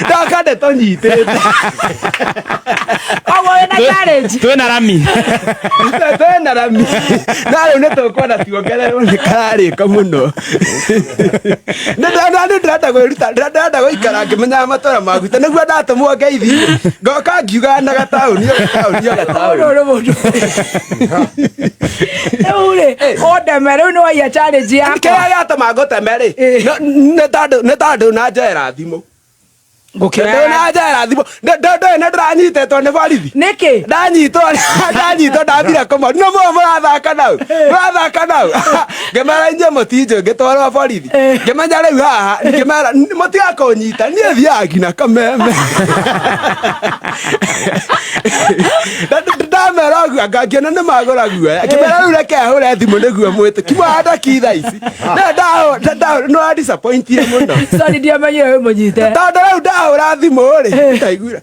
ndakande tonyitete na challenge twena rami na riu nitukwenda tuongererwo ni kararika muno ndĩrenda gũikara ngĩmenyaga matũra maguta nĩguo ndatũmwo ngeithi ngoka ngiuga na gataũni ũndeme rĩu nĩwaiya challenge yakwa kĩrĩa gĩatũma ngũteme-rĩ nĩ tondũ na njoera thimũ ndĩranyitetwo nĩ borithi nĩkĩ ndanyitwo ndathire kũmo no mũrathaka nau ngĩmera inyuĩ mũtinjũ ngĩtwarwo borithi ngĩmenya rĩu haha ngĩmera mũtigakũnyita niĩ thiaga nginya kameme ndamera ũguo ngakĩona nĩ magũra guoya ngĩmera rĩu reke hũre thimũ nĩguo mwĩtĩki ndaki thaa ici nĩ disappointie mũno ndiamenyire wĩ mũnyite tondũ rĩu ndahũra thimũ-rĩ ndaiguire